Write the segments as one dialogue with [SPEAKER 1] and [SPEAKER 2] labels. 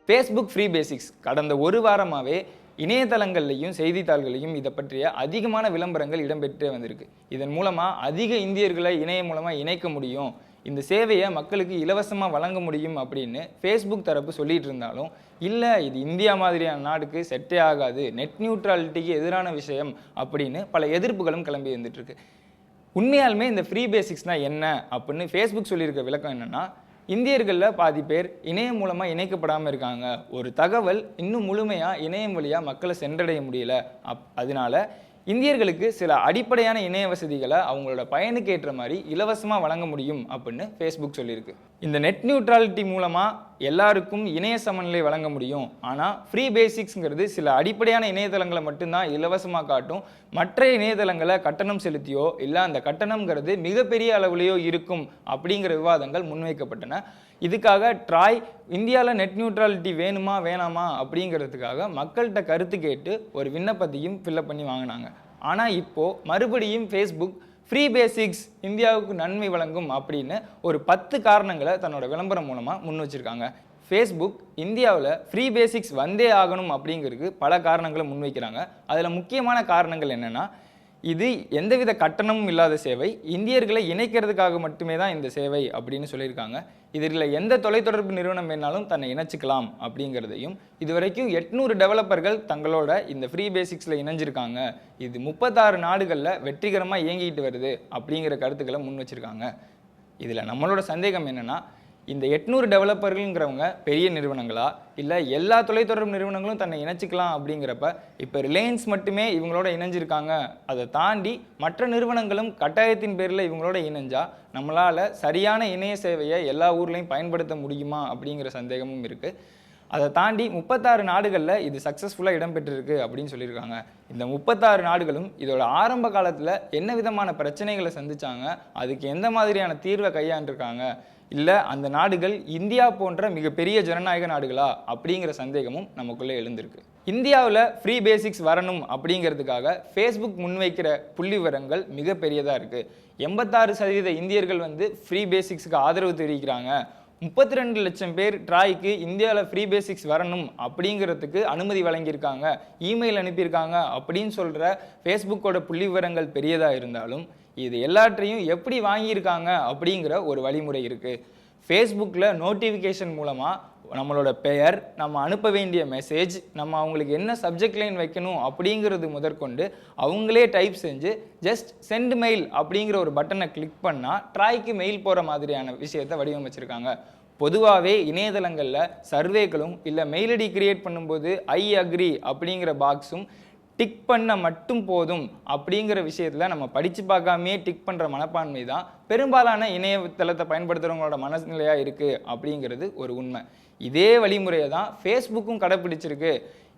[SPEAKER 1] Facebook free basics கடந்த ஒரு வாரமாகவே இணையதளங்கள்லையும் செய்தித்தாள்களையும் இதை பற்றிய அதிகமான விளம்பரங்கள் இடம்பெற்றே வந்திருக்கு. இதன் மூலமாக அதிக இந்தியர்களை இணையம் மூலமாக இணைக்க முடியும், இந்த சேவையை மக்களுக்கு இலவசமாக வழங்க முடியும் அப்படின்னு ஃபேஸ்புக் தரப்பு சொல்லிட்டு இருந்தாலும், இல்லை இது இந்தியா மாதிரியான நாடுக்கு செட்டே ஆகாது, நெட் நியூட்ரலிட்டிக்கு எதிரான விஷயம் அப்படின்னு பல எதிர்ப்புகளும் கிளம்பி வந்துட்டு இருக்கு. உண்மையாலுமே இந்த ஃப்ரீ பேசிக்ஸ்னால் என்ன அப்படின்னு ஃபேஸ்புக் சொல்லியிருக்க விளக்கம் என்னென்னா, இந்தியர்களில் பாதி பேர் இணையம் மூலமாக இணைக்கப்படாமல் இருக்காங்க. ஒரு தகவல் இன்னும் முழுமையாக இணையம் வழியாக மக்களை சென்றடைய முடியல. அதனால இந்தியர்களுக்கு சில அடிப்படையான இணைய வசதிகளை அவங்களோட பயனுக்கு ஏற்ற மாதிரி இலவசமாக வழங்க முடியும் அப்படின்னு ஃபேஸ்புக் சொல்லியிருக்கு. இந்த நெட் நியூட்ரலிட்டி மூலமாக எல்லாருக்கும் இணைய சமநிலை வழங்க முடியும். ஆனால் ஃப்ரீ பேசிக்ஸ்ங்கிறது சில அடிப்படையான இணையதளங்களை மட்டும்தான் இலவசமாக காட்டும். மற்ற இணையதளங்களை கட்டணம் செலுத்தியோ இல்லை அந்த கட்டணம்ங்கிறது மிகப்பெரிய அளவுலையோ இருக்கும் அப்படிங்கிற விவாதங்கள் முன்வைக்கப்பட்டன. இதுக்காக ட்ராய் இந்தியாவில் நெட் நியூட்ரலிட்டி வேணுமா வேணாமா அப்படிங்கிறதுக்காக மக்கள்கிட்ட கருத்து கேட்டு ஒரு விண்ணப்பத்தையும் ஃபில்அப் பண்ணி வாங்கினாங்க. ஆனால் இப்போது மறுபடியும் ஃபேஸ்புக் ஃப்ரீ பேசிக்ஸ் இந்தியாவுக்கு நன்மை வழங்கும் அப்படின்னு ஒரு 10 காரணங்களை தன்னோட விளம்பரம் மூலமாக முன் வச்சுருக்காங்க. ஃபேஸ்புக் இந்தியாவில் ஃப்ரீ பேசிக்ஸ் வந்தே ஆகணும் அப்படிங்கிறதுக்கு பல காரணங்களை முன்வைக்கிறாங்க. அதில் முக்கியமான காரணங்கள் என்னென்னா, இது எந்தவித கட்டணமும் இல்லாத சேவை, இந்தியர்களை இணைக்கிறதுக்காக மட்டுமே தான் இந்த சேவை அப்படின்னு சொல்லியிருக்காங்க. இதில் எந்த தொலைத்தொடர்பு நிறுவனம் வேணாலும் தன்னை இணைச்சிக்கலாம் அப்படிங்கிறதையும், இதுவரைக்கும் 800 டெவலப்பர்கள் தங்களோட இந்த ஃப்ரீ பேசிக்ஸில் இணைஞ்சிருக்காங்க, இது 36 நாடுகளில் வெற்றிகரமாக இயங்கிட்டு வருது அப்படிங்கிற கருத்துக்களை முன் வச்சுருக்காங்க. இதில் நம்மளோட சந்தேகம் என்னென்னா, இந்த 800 டெவலப்பர்கள்ங்கிறவங்க பெரிய நிறுவனங்களா, இல்லை எல்லா தொலைத்தொடர்பு நிறுவனங்களும் தன்னை இணைச்சிக்கலாம் அப்படிங்கிறப்ப இப்போ ரிலையன்ஸ் மட்டுமே இவங்களோட இணைஞ்சிருக்காங்க, அதை தாண்டி மற்ற நிறுவனங்களும் கட்டாயத்தின் பேரில் இவங்களோட இணைஞ்சா நம்மளால் சரியான இணைய சேவையை எல்லா ஊர்லேயும் பயன்படுத்த முடியுமா அப்படிங்கிற சந்தேகமும் இருக்குது. அதை தாண்டி 36 நாடுகளில் இது சக்ஸஸ்ஃபுல்லாக இடம்பெற்றிருக்கு அப்படின்னு சொல்லியிருக்காங்க. இந்த 36 நாடுகளும் இதோட ஆரம்ப காலத்தில் என்ன விதமான பிரச்சனைகளை சந்திச்சாங்க, அதுக்கு எந்த மாதிரியான தீர்வை கையாண்டிருக்காங்க, இல்லை அந்த நாடுகள் இந்தியா போன்ற மிகப்பெரிய ஜனநாயக நாடுகளா அப்படிங்கிற சந்தேகமும் நமக்குள்ளே எழுந்திருக்கு. இந்தியாவில் ஃப்ரீ பேசிக்ஸ் வரணும் அப்படிங்கிறதுக்காக ஃபேஸ்புக் முன்வைக்கிற புள்ளி விவரங்கள் மிகப்பெரியதாக இருக்குது. 86% இந்தியர்கள் ஃப்ரீ பேசிக்ஸுக்கு ஆதரவு தெரிவிக்கிறாங்க. 32 லட்சம் பேர் ட்ராய்க்கு இந்தியாவில் ஃப்ரீ பேசிக்ஸ் வரணும் அப்படிங்கிறதுக்கு அனுமதி வழங்கியிருக்காங்க, இமெயில் அனுப்பியிருக்காங்க அப்படின்னு சொல்கிற ஃபேஸ்புக்கோட புள்ளி விவரங்கள் பெரியதாக இருந்தாலும், இது எல்லாற்றையும் எப்படி வாங்கியிருக்காங்க அப்படிங்கிற ஒரு வழிமுறை இருக்குது. ஃபேஸ்புக்கில் நோட்டிஃபிகேஷன் மூலமாக நம்மளோட பெயர், நம்ம அனுப்ப வேண்டிய மெசேஜ், நம்ம அவங்களுக்கு என்ன சப்ஜெக்ட் லைன் வைக்கணும் அப்படிங்கிறது முதற்கொண்டு அவங்களே டைப் செஞ்சு ஜஸ்ட் சென்ட் மெயில் அப்படிங்கிற ஒரு பட்டனை கிளிக் பண்ணால் ட்ராய்க்கு மெயில் போகிற மாதிரியான விஷயத்தை வடிவமைச்சிருக்காங்க. பொதுவாகவே இணையதளங்களில் சர்வேக்களும் இல்லை மெயில் ஐடி கிரியேட் பண்ணும்போது ஐ அக்ரி அப்படிங்கிற பாக்ஸும் டிக் பண்ண மட்டும் போதும் அப்படிங்கிற விஷயத்தில் நம்ம படித்து பார்க்காமையே டிக் பண்ணுற மனப்பான்மை தான் பெரும்பாலான இணையதளத்தை பயன்படுத்துகிறவங்களோட மனநிலையாக இருக்குது அப்படிங்கிறது ஒரு உண்மை. இதே வழிமுறையை தான் ஃபேஸ்புக்கும் கடைப்பிடிச்சிருக்கு.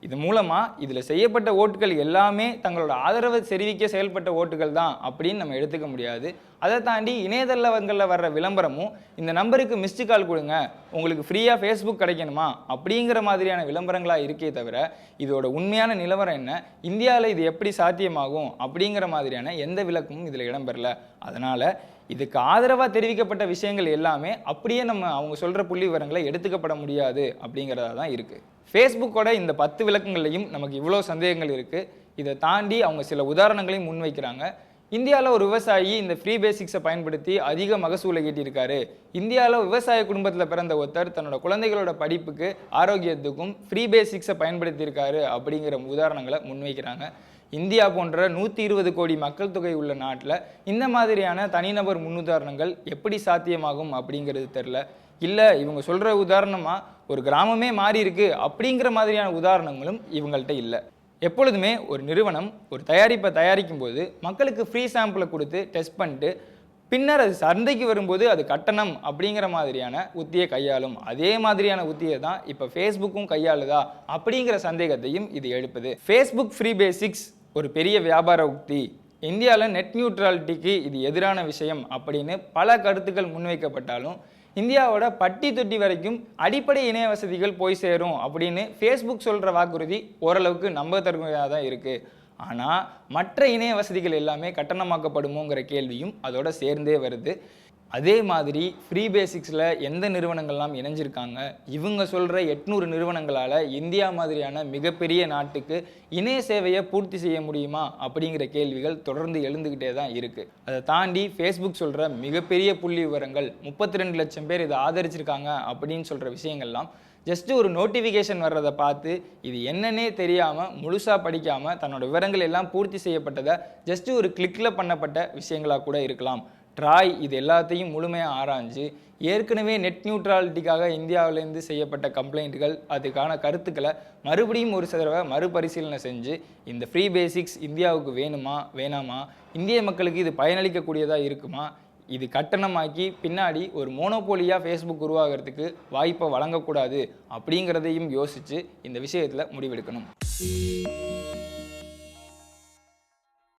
[SPEAKER 1] இது மூலமாக இதில் செய்யப்பட்ட ஓட்டுகள் எல்லாமே தங்களோட ஆதரவை தெரிவிக்க செயல்பட்ட ஓட்டுகள் தான் அப்படின்னு நம்ம எடுத்துக்க முடியாது. அதை தாண்டி இணையதளங்களில் வர்ற விளம்பரமும் இந்த நம்பருக்கு மிஸ்டு கால் கொடுங்க, உங்களுக்கு ஃப்ரீயாக ஃபேஸ்புக் கிடைக்கணுமா அப்படிங்கிற மாதிரியான விளம்பரங்களாக இருக்கே தவிர, இதோட உண்மையான நிலவரம் என்ன, இந்தியாவில் இது எப்படி சாத்தியமாகும் அப்படிங்கிற மாதிரியான எந்த விளக்கமும் இதில் இடம்பெறல. அதனால் இதுக்கு ஆதரவாக தெரிவிக்கப்பட்ட விஷயங்கள் எல்லாமே அப்படியே நம்ம அவங்க சொல்கிற புள்ளி விவரங்களை எடுத்துக்கப்பட முடியாது அப்படிங்கிறதா தான் இருக்குது. ஃபேஸ்புக்கோட இந்த 10 விளக்கங்கள்லையும் நமக்கு இவ்வளோ சந்தேகங்கள் இருக்குது. இதை தாண்டி அவங்க சில உதாரணங்களையும் முன்வைக்கிறாங்க. இந்தியாவில் ஒரு விவசாயி இந்த ஃப்ரீ பேசிக்ஸை பயன்படுத்தி அதிக மகசூலை ஈட்டியிருக்காரு. இந்தியாவில் விவசாய குடும்பத்தில் பிறந்த ஒருத்தர் தன்னோட குழந்தைகளோட படிப்புக்கு ஆரோக்கியத்துக்கும் ஃப்ரீ பேசிக்ஸை பயன்படுத்தியிருக்காரு அப்படிங்கிற உதாரணங்களை முன்வைக்கிறாங்க. இந்தியா போன்ற 120 கோடி மக்கள் தொகை உள்ள நாட்டில் இந்த மாதிரியான தனிநபர் முன்னுதாரணங்கள் எப்படி சாத்தியமாகும் அப்படிங்கிறது தெரில. இல்லை இவங்க சொல்கிற உதாரணமாக ஒரு கிராமமே மாறி இருக்கு அப்படிங்கிற மாதிரியான உதாரணங்களும் இவங்கள்ட்ட இல்லை. எப்பொழுதுமே ஒரு நிறுவனம் ஒரு தயாரிப்பை தயாரிக்கும் போது மக்களுக்கு ஃப்ரீ சாம்பிளை கொடுத்து டெஸ்ட் பண்ணிட்டு பின்னர் அது சந்தைக்கு வரும்போது அது கட்டணம் அப்படிங்கிற மாதிரியான உத்தியை கையாளும். அதே மாதிரியான உத்தியை தான் இப்போ ஃபேஸ்புக்கும் கையாளுதா அப்படிங்கிற சந்தேகத்தையும் இது எழுப்புது. ஃபேஸ்புக் ஃப்ரீ பேசிக்ஸ் ஒரு பெரிய வியாபார உத்தி, இந்தியாவில் நெட் நியூட்ரலிட்டிக்கு இது எதிரான விஷயம் அப்படின்னு பல கருத்துக்கள் முன்வைக்கப்பட்டாலும், இந்தியாவோட பட்டி தொட்டி வரைக்கும் அடிப்படை இணைய வசதிகள் போய் சேரும் அப்படின்னு ஃபேஸ்புக் சொல்கிற வாக்குறுதி ஓரளவுக்கு நம்பத்தகுதியாக தான் இருக்குது. ஆனால் மற்ற இணைய வசதிகள் எல்லாமே கட்டணமாக்கப்படுமோங்கிற கேள்வியும் அதோட சேர்ந்தே வருது. அதே மாதிரி ஃப்ரீ பேசிக்ஸில் எந்த நிறுவனங்கள்லாம் இணைஞ்சிருக்காங்க, இவங்க சொல்கிற 800 நிறுவனங்களால் இந்தியா மாதிரியான மிகப்பெரிய நாட்டுக்கு இணைய சேவையை பூர்த்தி செய்ய முடியுமா அப்படிங்கிற கேள்விகள் தொடர்ந்து எழுந்துக்கிட்டே தான் இருக்குது. அதை தாண்டி ஃபேஸ்புக் சொல்கிற மிகப்பெரிய புள்ளி விவரங்கள் 32 லட்சம் பேர் இதை ஆதரிச்சிருக்காங்க அப்படின்னு சொல்கிற விஷயங்கள்லாம் ஜஸ்ட்டு ஒரு நோட்டிஃபிகேஷன் வர்றதை பார்த்து இது என்னன்னே தெரியாமல் முழுசாக படிக்காமல் தன்னோட விவரங்கள் எல்லாம் பூர்த்தி செய்யப்பட்டதை ஜஸ்ட்டு ஒரு கிளிக்கில் பண்ணப்பட்ட விஷயங்களாக கூட இருக்கலாம். ட்ராய் இது எல்லாத்தையும் முழுமையாக ஆராய்ஞ்சு ஏற்கனவே நெட் நியூட்ராலிட்டிக்காக இந்தியாவிலேருந்து செய்யப்பட்ட கம்ப்ளைண்ட்டுகள், அதுக்கான கருத்துக்களை மறுபடியும் ஒரு தடவை மறுபரிசீலனை செஞ்சு இந்த ஃப்ரீ பேசிக்ஸ் இந்தியாவுக்கு வேணுமா வேணாமா, இந்திய மக்களுக்கு இது பயனளிக்கக்கூடியதாக இருக்குமா, இது கட்டணமாக்கி பின்னாடி ஒரு மோனோபோலியாக ஃபேஸ்புக் உருவாகிறதுக்கு வாய்ப்பை வழங்கக்கூடாது அப்படிங்கிறதையும் யோசித்து இந்த விஷயத்தில் முடிவெடுக்கணும்.